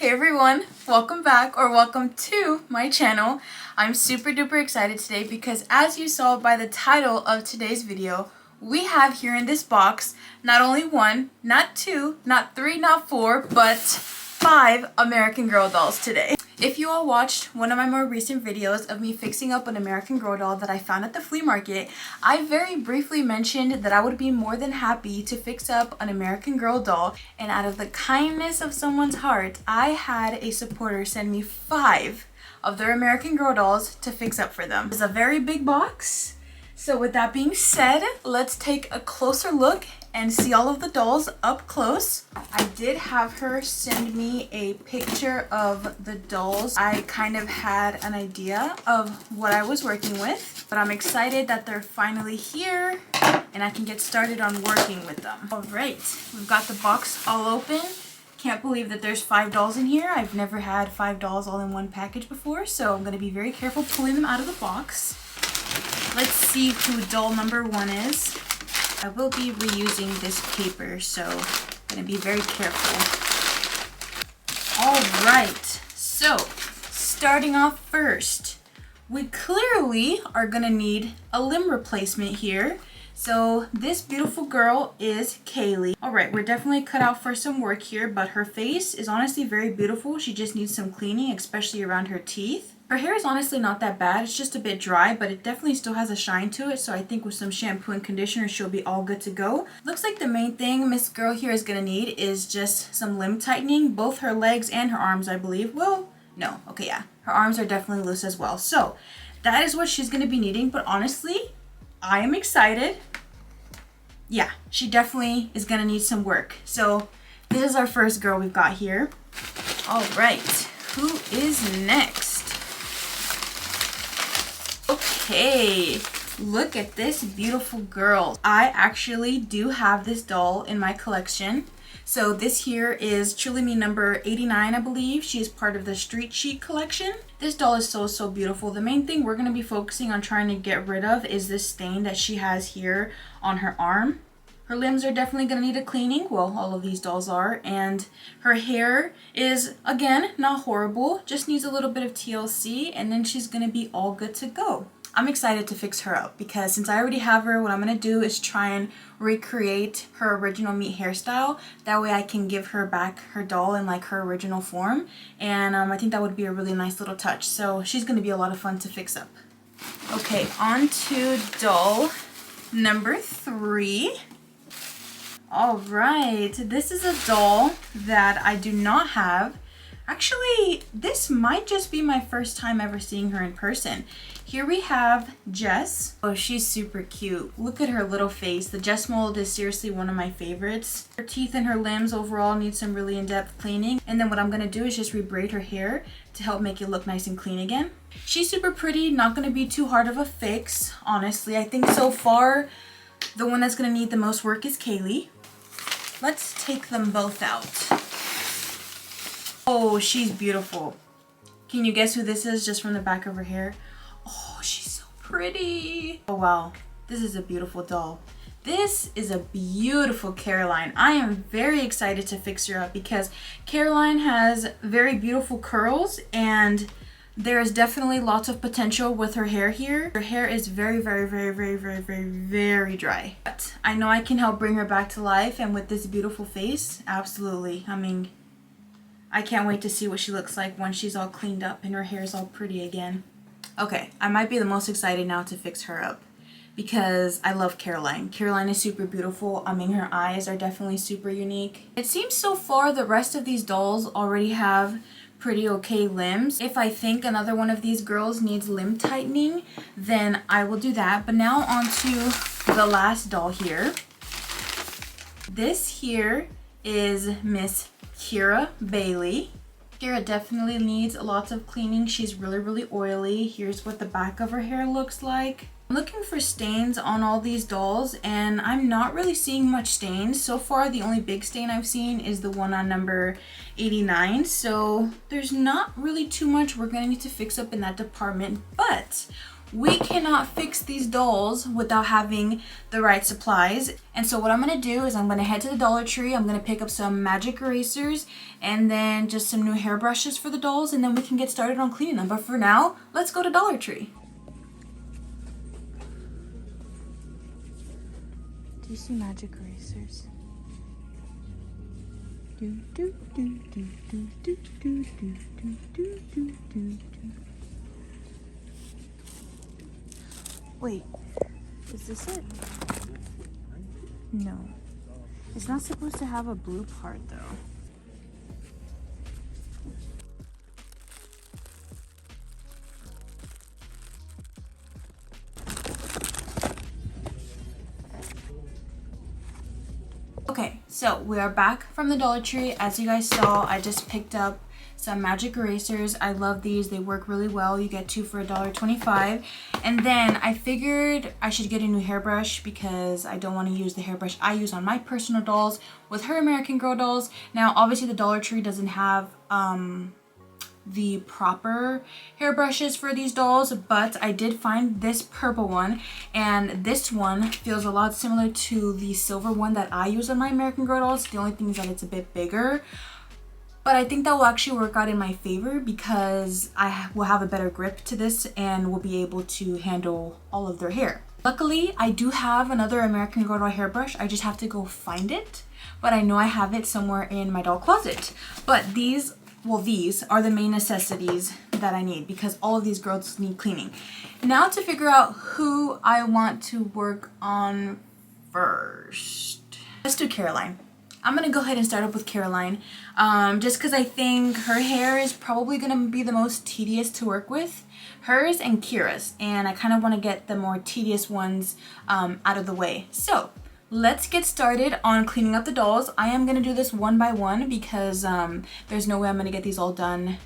Hey everyone, welcome back or welcome to my channel. I'm super duper excited today because as you saw by the title of today's video, we have here in this box not only one, not two, not three, not four, but 5 American Girl dolls today. If you all watched one of my more recent videos of me fixing up an American Girl doll that I found at the flea market, I very briefly mentioned that I would be more than happy to fix up an American Girl doll, and out of the kindness of someone's heart, I had a supporter send me 5 of their American Girl dolls to fix up for them. It's a very big box. So with that being said, let's take a closer look and see all of the dolls up close. I did have her send me a picture of the dolls. I kind of had an idea of what I was working with, but I'm excited that they're finally here and I can get started on working with them. All right, we've got the box all open. Can't believe that there's 5 dolls in here. I've never had 5 dolls all in one package before, so I'm gonna be very careful pulling them out of the box. Let's see who doll number 1 is. I will be reusing this paper, so I'm gonna be very careful. All right, so starting off first, we clearly are gonna need a limb replacement here. So this beautiful girl is Kaye. All right, we're definitely cut out for some work here, but her face is honestly very beautiful. She just needs some cleaning, especially around her teeth. Her hair is honestly not that bad. It's just a bit dry, but it definitely still has a shine to it. So I think with some shampoo and conditioner, she'll be all good to go. Looks like the main thing Miss Girl here is gonna need is just some limb tightening. Both her legs and her arms, I believe. Well, no, okay, yeah. Her arms are definitely loose as well. So that is what she's gonna be needing. But honestly, I am excited. Yeah, she definitely is gonna need some work. So this is our first girl we've got here. All right, who is next? Okay, look at this beautiful girl. I actually do have this doll in my collection. So this here is Truly Me number 89, I believe. She is part of the Street Chic collection. This doll is so beautiful. The main thing we're going to be focusing on trying to get rid of is this stain that she has here on her arm. Her limbs are definitely going to need a cleaning. Well, all of these dolls are. And her hair is, again, not horrible. Just needs a little bit of TLC and then she's going to be all good to go. I'm excited to fix her up because since I already have her, what I'm going to do is try and recreate her original meat hairstyle. That way I can give her back her doll in like her original form. And I think that would be a really nice little touch. So she's going to be a lot of fun to fix up. Okay, on to doll number 3. All right, this is a doll that I do not have. Actually, this might just be my first time ever seeing her in person. Here we have Jess. Oh, she's super cute. Look at her little face. The Jess mold is seriously one of my favorites. Her teeth and her limbs overall need some really in-depth cleaning. And then what I'm gonna do is just rebraid her hair to help make it look nice and clean again. She's super pretty, not gonna be too hard of a fix, honestly. I think so far, the one that's gonna need the most work is Kaye. Let's take them both out. Oh, she's beautiful. Can you guess who this is just from the back of her hair? Oh, she's so pretty. Oh, wow. This is a beautiful doll. This is a beautiful Caroline. I am very excited to fix her up because Caroline has very beautiful curls and there is definitely lots of potential with her hair here. Her hair is very dry. But I know I can help bring her back to life, and with this beautiful face, absolutely. I mean, I can't wait to see what she looks like when she's all cleaned up and her hair is all pretty again. Okay, I might be the most excited now to fix her up because I love Caroline. Caroline is super beautiful. I mean, her eyes are definitely super unique. It seems so far the rest of these dolls already have pretty okay limbs. If I think another one of these girls needs limb tightening, then I will do that. But now on to the last doll here. This here is Miss Kira Bailey. Kira definitely needs lots of cleaning. She's really oily. Here's what the back of her hair looks like. I'm looking for stains on all these dolls and I'm not really seeing much stains. So far the only big stain I've seen is the one on number 89. So there's not really too much we're going to need to fix up in that department. But we cannot fix these dolls without having the right supplies. And so what I'm gonna do is I'm gonna head to the Dollar Tree. I'm gonna pick up some magic erasers and then just some new hairbrushes for the dolls, and then we can get started on cleaning them. But for now, let's go to Dollar Tree. Do you see magic erasers? Wait, is this it? No. It's not supposed to have a blue part though. Okay, so we are back from the Dollar Tree. As you guys saw, I just picked up some magic erasers. I love these. They work really well. You get 2 for $1.25. And then I figured I should get a new hairbrush because I don't want to use the hairbrush I use on my personal dolls with her American Girl dolls. Now, obviously the Dollar Tree doesn't have the proper hairbrushes for these dolls, but I did find this purple one, and this one feels a lot similar to the silver one that I use on my American Girl dolls. The only thing is that it's a bit bigger, but I think that will actually work out in my favor because I will have a better grip to this and will be able to handle all of their hair. Luckily, I do have another American Girl doll hairbrush. I just have to go find it, but I know I have it somewhere in my doll closet. But these are the main necessities that I need because all of these girls need cleaning. Now to figure out who I want to work on first. Let's do Caroline. I'm gonna go ahead and start up with Caroline, just because I think her hair is probably gonna be the most tedious to work with. Hers and Kira's, and I kind of want to get the more tedious ones out of the way. So let's get started on cleaning up the dolls. I am going to do this one by one because there's no way I'm going to get these all done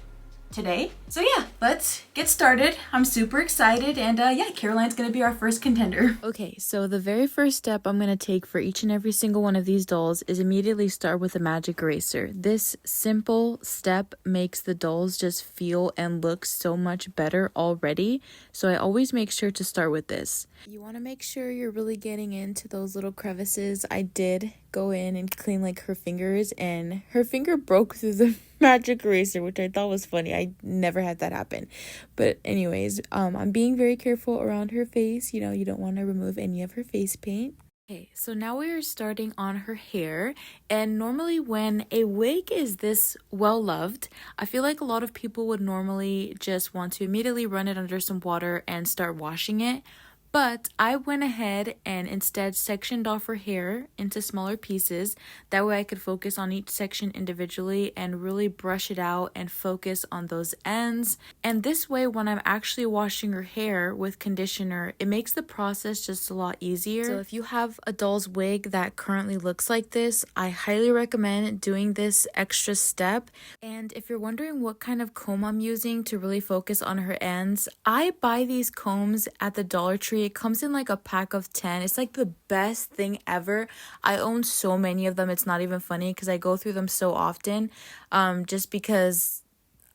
today. So yeah, let's get started. I'm super excited, and yeah, Caroline's gonna be our first contender. Okay, so the very first step I'm gonna take for each and every single one of these dolls is immediately start with a magic eraser. This simple step makes the dolls just feel and look so much better already, so I always make sure to start with this. You want to make sure you're really getting into those little crevices. I did go in and clean like her fingers, and her finger broke through the magic eraser, which I thought was funny. I never had that happen. But anyways, I'm being very careful around her face. You know, you don't want to remove any of her face paint. Okay, so now we are starting on her hair, and normally when a wig is this well loved, I feel like a lot of people would normally just want to immediately run it under some water and start washing it. But I went ahead and instead sectioned off her hair into smaller pieces. That way I could focus on each section individually and really brush it out and focus on those ends. And this way, when I'm actually washing her hair with conditioner, it makes the process just a lot easier. So if you have a doll's wig that currently looks like this, I highly recommend doing this extra step. And if you're wondering what kind of comb I'm using to really focus on her ends, I buy these combs at the Dollar Tree. It comes in like a pack of 10. It's like the best thing ever. I own so many of them. It's not even funny because I go through them so often, just because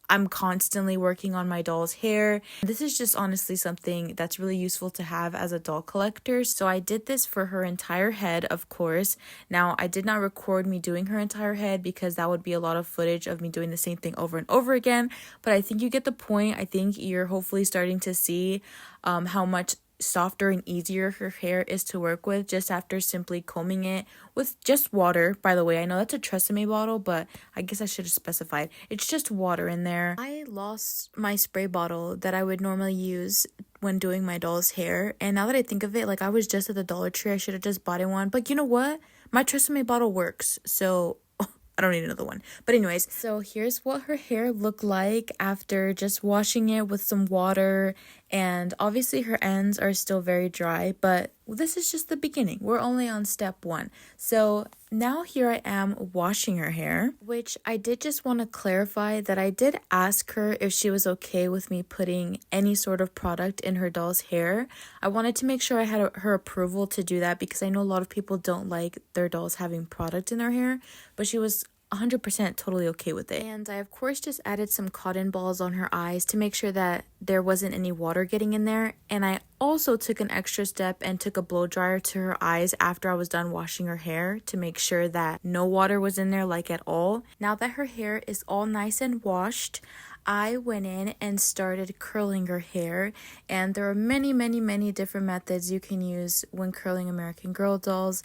I'm constantly working on my doll's hair. This is just honestly something that's really useful to have as a doll collector. So I did this for her entire head, of course. Now, I did not record me doing her entire head because that would be a lot of footage of me doing the same thing over and over again. But I think you get the point. I think you're hopefully starting to see how much softer and easier her hair is to work with just after simply combing it with just water. By the way, I know that's a Tresemme bottle, but I guess I should have specified. It's just water in there. I lost my spray bottle that I would normally use when doing my doll's hair, and now that I think of it, like I was just at the Dollar Tree, I should have just bought one. But you know what? My Tresemme bottle works, so I don't need another one. But anyways, so here's what her hair looked like after just washing it with some water. And obviously her ends are still very dry, but this is just the beginning. We're only on step 1. So now here I am washing her hair, which I did just want to clarify that I did ask her if she was okay with me putting any sort of product in her doll's hair. I wanted to make sure I had her approval to do that because I know a lot of people don't like their dolls having product in their hair, but she was 100% totally okay with it. And I of course just added some cotton balls on her eyes to make sure that there wasn't any water getting in there. And I also took an extra step and took a blow dryer to her eyes after I was done washing her hair to make sure that no water was in there like at all. Now that her hair is all nice and washed, I went in and started curling her hair, and there are many different methods you can use when curling American Girl dolls.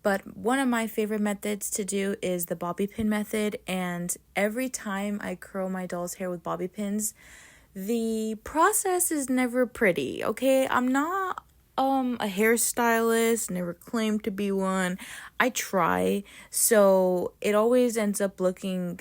But one of my favorite methods to do is the bobby pin method, and every time I curl my doll's hair with bobby pins, the process is never pretty, okay? I'm not a hairstylist, never claimed to be one. I try, so it always ends up looking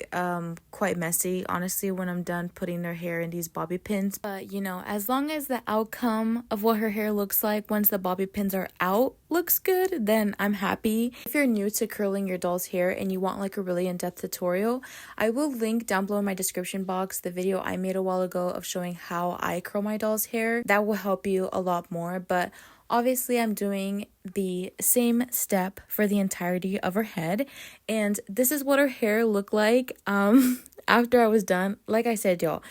quite messy, honestly, when I'm done putting their hair in these bobby pins. But you know, as long as the outcome of what her hair looks like once the bobby pins are out looks good, then I'm happy. If you're new to curling your doll's hair and you want like a really in-depth tutorial, I will link down below in my description box the video I made a while ago of showing how I curl my doll's hair. That will help you a lot more, but obviously I'm doing the same step for the entirety of her head, and this is what her hair looked like after I was done. Like I said, y'all,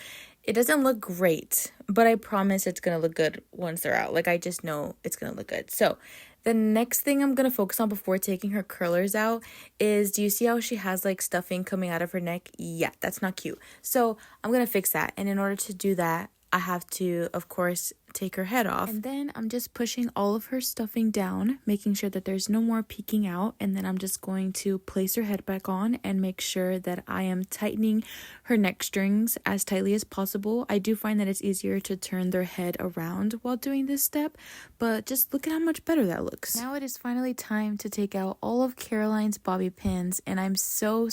it doesn't look great, but I promise it's gonna look good once they're out. Like, I just know it's gonna look good. So the next thing I'm gonna focus on before taking her curlers out is, do you see how she has like stuffing coming out of her neck? Yeah, that's not cute. So I'm gonna fix that, and in order to do that, I have to, of course, take her head off. And then I'm just pushing all of her stuffing down, making sure that there's no more peeking out. And then I'm just going to place her head back on and make sure that I am tightening her neck strings as tightly as possible. I do find that it's easier to turn their head around while doing this step, but just look at how much better that looks. Now it is finally time to take out all of Caroline's bobby pins, and I'm so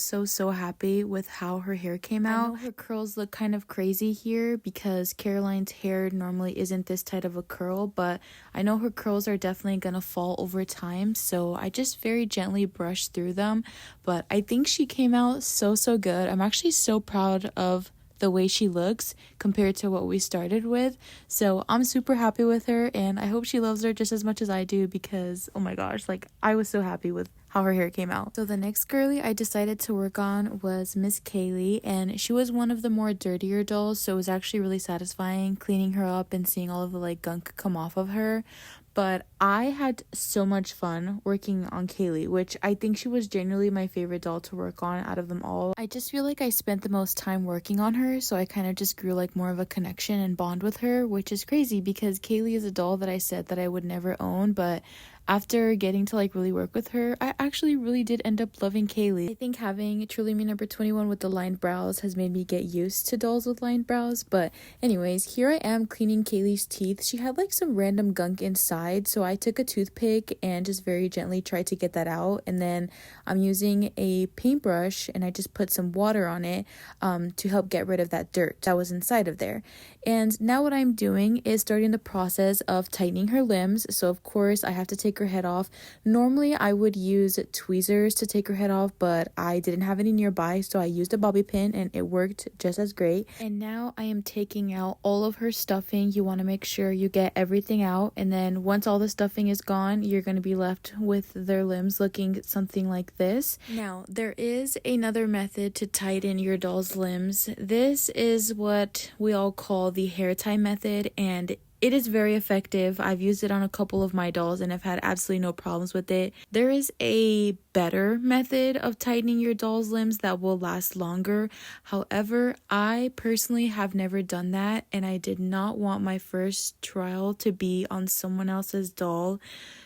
happy with how her hair came out. I know her curls look kind of crazy here because Caroline's hair normally isn't this tight of a curl, but I know her curls are definitely gonna fall over time, so I just very gently brushed through them. But I think she came out so good. I'm actually so proud of the way she looks compared to what we started with, so I'm super happy with her, and I hope she loves her just as much as I do, because oh my gosh, like, I was so happy with how her hair came out. So the next girly I decided to work on was Miss Kaye, and she was one of the more dirtier dolls, so it was actually really satisfying cleaning her up and seeing all of the like gunk come off of her. But I had so much fun working on Kaye, which I think she was generally my favorite doll to work on out of them all. I just feel like I spent the most time working on her, so I kind of just grew like more of a connection and bond with her, which is crazy because Kaye is a doll that I said that I would never own, but after getting to like really work with her, I actually really did end up loving Kaye. I think having Truly Me number 21 with the lined brows has made me get used to dolls with lined brows. But anyways, here I am cleaning Kaylee's teeth. She had like some random gunk inside, so I took a toothpick and just very gently tried to get that out. And then I'm using a paintbrush and I just put some water on it to help get rid of that dirt that was inside of there. And now what I'm doing is starting the process of tightening her limbs. So of course I have to take her head off. Normally I would use tweezers to take her head off, but I didn't have any nearby, so I used a bobby pin and it worked just as great. And now I am taking out all of her stuffing. You want to make sure you get everything out, and then once all the stuffing is gone, you're going to be left with their limbs looking something like this. Now there is another method to tighten your doll's limbs. This is what we all call the hair tie method, and it is very effective. I've used it on a couple of my dolls and I've had absolutely no problems with it. There is a better method of tightening your doll's limbs that will last longer. However, I personally have never done that, and I did not want my first trial to be on someone else's doll.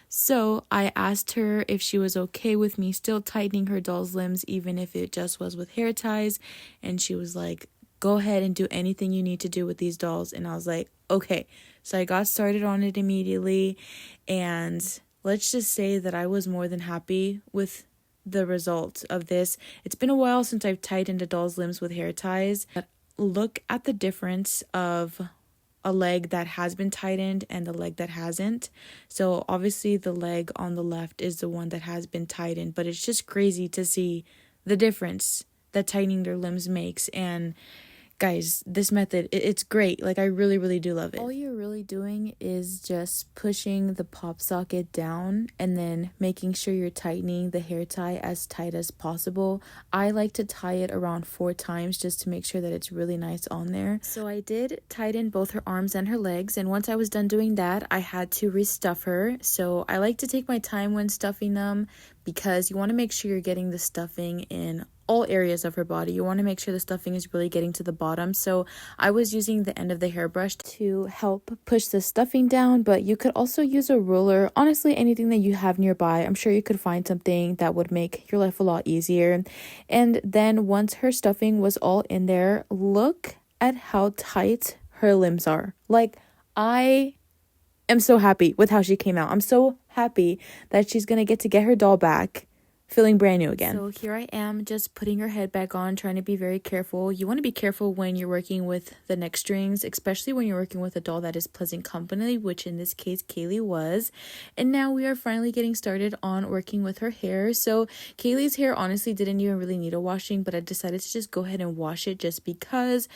So I asked her if she was okay with me still tightening her doll's limbs, even if it just was with hair ties, and she was like, go ahead and do anything you need to do with these dolls. And I was like, okay. So I got started on it immediately, and let's just say that I was more than happy with the result of this. It's been a while since I've tightened a doll's limbs with hair ties, but look at the difference of a leg that has been tightened and the leg that hasn't. So obviously the leg on the left is the one that has been tightened, but it's just crazy to see the difference that tightening their limbs makes. And guys, this method, it's great. Like, I really do love it. All you're really doing is just pushing the pop socket down and then making sure you're tightening the hair tie as tight as possible. I like to tie it around 4 times just to make sure that it's really nice on there. So I did tighten both her arms and her legs, and once I was done doing that, I had to restuff her. So I like to take my time when stuffing them because you want to make sure you're getting the stuffing in all areas of her body. You want to make sure the stuffing is really getting to the bottom. So I was using the end of the hairbrush to help push the stuffing down, but you could also use a ruler. Honestly, anything that you have nearby. I'm sure you could find something that would make your life a lot easier. And then once her stuffing was all in there, look at how tight her limbs are. Like, I am so happy with how she came out. I'm so happy that she's gonna get to get her doll back feeling brand new again. So here I am just putting her head back on, trying to be very careful. You want to be careful when you're working with the neck strings, especially when you're working with a doll that is pleasant company, which in this case Kaylee was. And now we are finally getting started on working with her hair. So Kaylee's hair honestly didn't even really need a washing, but I decided to just go ahead and wash it just because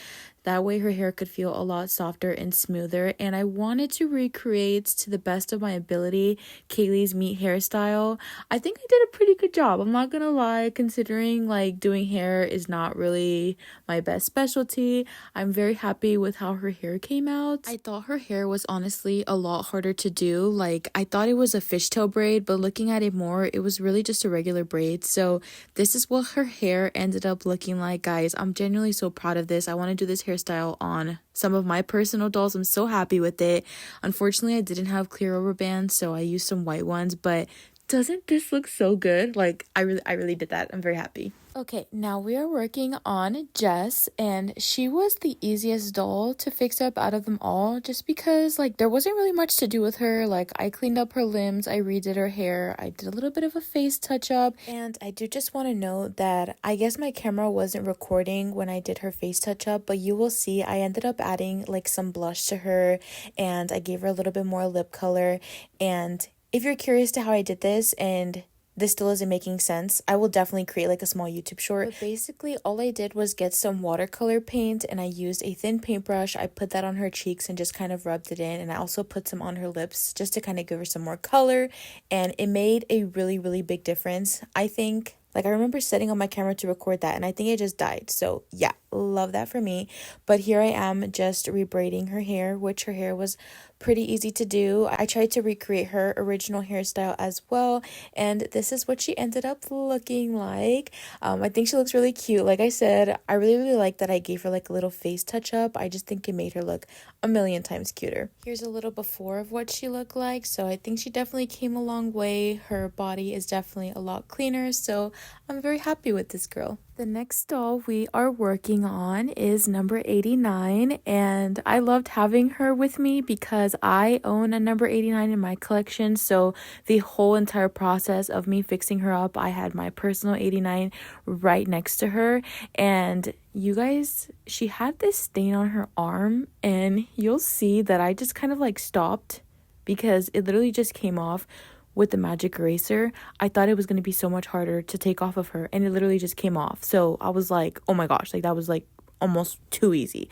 that way her hair could feel a lot softer and smoother. And I wanted to recreate, to the best of my ability, Kaylee's meat hairstyle. I think I did a pretty good job. I'm not gonna lie, considering like doing hair is not really my best specialty. I'm very happy with how her hair came out. I thought her hair was honestly a lot harder to do. Like, I thought it was a fishtail braid, but looking at it more, it was really just a regular braid. So this is what her hair ended up looking like, guys. I'm genuinely so proud of this. I want to do this hairstyle on some of my personal dolls. I'm so happy with it. Unfortunately, I didn't have clear rubber bands, so I used some white ones, but doesn't this look so good? Like, I really did that. I'm very happy. Okay, now we are working on Jess, and she was the easiest doll to fix up out of them all, just because like there wasn't really much to do with her. Like, I cleaned up her limbs, I redid her hair, I did a little bit of a face touch up, and I do just want to note that I guess my camera wasn't recording when I did her face touch up, but you will see I ended up adding like some blush to her, and I gave her a little bit more lip color. And if you're curious to how I did this and this still isn't making sense, I will definitely create like a small YouTube short. But basically, all I did was get some watercolor paint, and I used a thin paintbrush. I put that on her cheeks and just kind of rubbed it in, and I also put some on her lips just to kind of give her some more color, and it made a really big difference. I think, like, I remember setting on my camera to record that, and I think it just died. So yeah, love that for me. But here I am just rebraiding her hair, which her hair was pretty easy to do. I tried to recreate her original hairstyle as well, and this is what she ended up looking like. I think she looks really cute. Like I said, I really like that I gave her like a little face touch up. I just think it made her look a million times cuter. Here's a little before of what she looked like. So I think she definitely came a long way. Her body is definitely a lot cleaner, so I'm very happy with this girl. The next doll we are working on is number 89, and I loved having her with me because I own a number 89 in my collection. So the whole entire process of me fixing her up, I had my personal 89 right next to her. And you guys, she had this stain on her arm, and you'll see that I just kind of like stopped because it literally just came off with the magic eraser. I thought it was going to be so much harder to take off of her, and it literally just came off. So I was like, oh my gosh, like that was like almost too easy.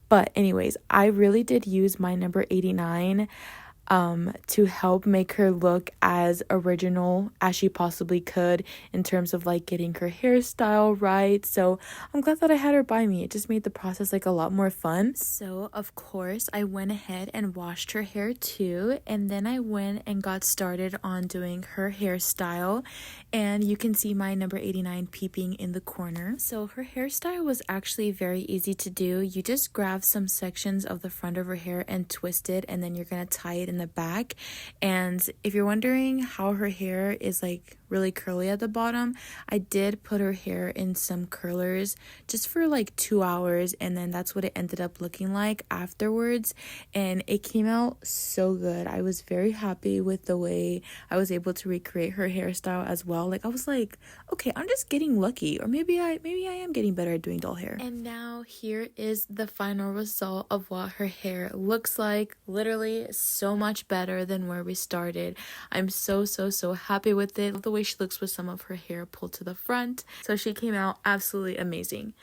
But anyways, I really did use my number 89 to help make her look as original as she possibly could in terms of like getting her hairstyle right. So I'm glad that I had her by me. It just made the process like a lot more fun. So of course I went ahead and washed her hair too, and then I went and got started on doing her hairstyle, and you can see my number 89 peeping in the corner. So her hairstyle was actually very easy to do. You just grab some sections of the front of her hair and twist it, and then you're gonna tie it in the back. And if you're wondering how her hair is like really curly at the bottom, I did put her hair in some curlers just for like 2 hours, and then that's what it ended up looking like afterwards, and it came out so good. I was very happy with the way I was able to recreate her hairstyle as well. Like, I was like, okay, I'm just getting lucky, or maybe I am getting better at doing doll hair. And now here is the final result of what her hair looks like. Literally so much better than where we started. I'm so happy with it. The way she looks with some of her hair pulled to the front. So she came out absolutely amazing.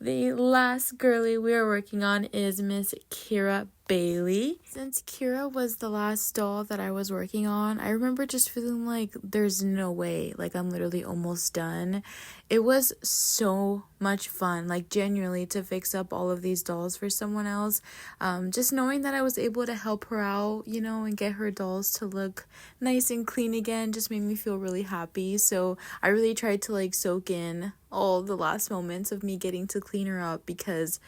The last girly we are working on is Miss Kira Bailey. Since Kira was the last doll that I was working on, I remember just feeling like there's no way, like I'm literally almost done. It was so much fun, like genuinely, to fix up all of these dolls for someone else. Just knowing that I was able to help her out, you know, and get her dolls to look nice and clean again just made me feel really happy. So I really tried to like soak in all the last moments of me getting to clean her up, because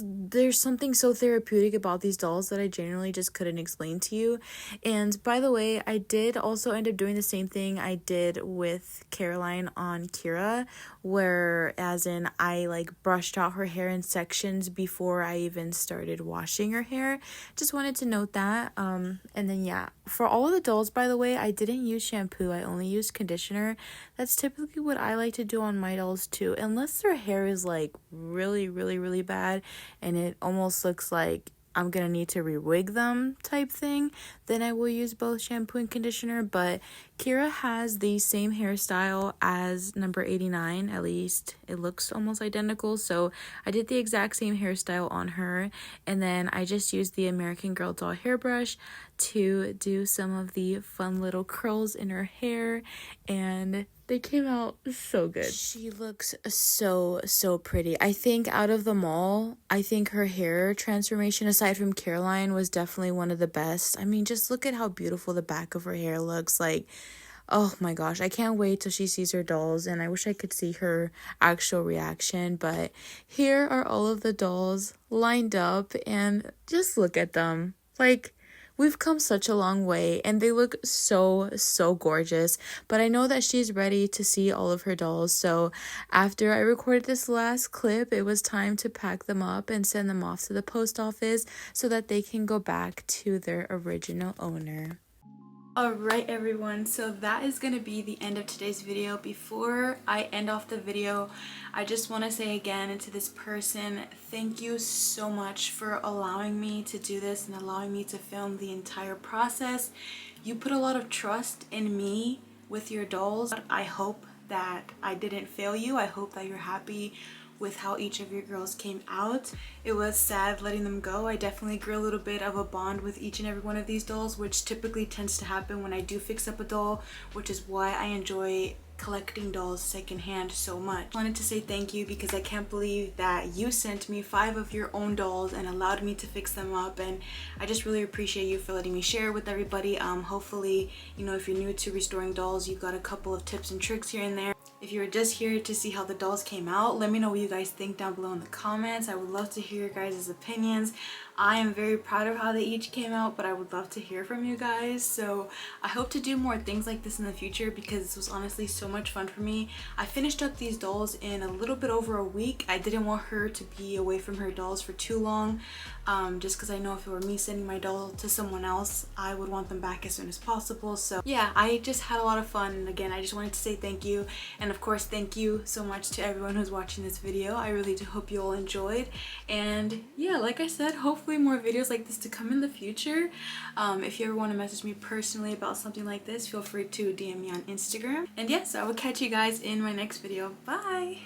there's something so therapeutic about these dolls that I genuinely just couldn't explain to you. And by the way, I did also end up doing the same thing I did with Caroline on Kira, where as in I like brushed out her hair in sections before I even started washing her hair. Just wanted to note that. And then yeah, for all of the dolls, by the way, I didn't use shampoo. I only used conditioner. That's typically what I like to do on my dolls too, unless their hair is like really bad and it almost looks like I'm gonna need to re-wig them type thing, then I will use both shampoo and conditioner. But Kira has the same hairstyle as number 89, at least it looks almost identical, so I did the exact same hairstyle on her, and then I just used the American Girl doll hairbrush to do some of the fun little curls in her hair, and they came out so good. She looks so pretty. I think out of them all, I think her hair transformation, aside from Caroline, was definitely one of the best. I mean, just look at how beautiful the back of her hair looks. Like, oh my gosh, I can't wait till she sees her dolls, and I wish I could see her actual reaction. But here are all of the dolls lined up, and just look at them. Like, we've come such a long way, and they look so gorgeous. But I know that she's ready to see all of her dolls, so after I recorded this last clip, it was time to pack them up and send them off to the post office so that they can go back to their original owner. Alright everyone, so that is going to be the end of today's video. Before I end off the video, I just want to say again to this person, thank you so much for allowing me to do this and allowing me to film the entire process. You put a lot of trust in me with your dolls. I hope that I didn't fail you. I hope that you're happy with how each of your girls came out. It was sad letting them go. I definitely grew a little bit of a bond with each and every one of these dolls, which typically tends to happen when I do fix up a doll, which is why I enjoy collecting dolls secondhand so much. I wanted to say thank you because I can't believe that you sent me 5 of your own dolls and allowed me to fix them up, and I just really appreciate you for letting me share with everybody. Hopefully, you know, if you're new to restoring dolls, you've got a couple of tips and tricks here and there. If you were just here to see how the dolls came out, let me know what you guys think down below in the comments. I would love to hear your guys' opinions. I am very proud of how they each came out, but I would love to hear from you guys. So I hope to do more things like this in the future because this was honestly so much fun for me. I finished up these dolls in a little bit over a week. I didn't want her to be away from her dolls for too long, just because I know if it were me sending my doll to someone else, I would want them back as soon as possible. So yeah, I just had a lot of fun, and again, I just wanted to say thank you. And of course, thank you so much to everyone who's watching this video. I really do hope you all enjoyed, and yeah, like I said, hopefully more videos like this to come in the future. If you ever want to message me personally about something like this, feel free to DM me on Instagram. And yes, I will catch you guys in my next video. Bye!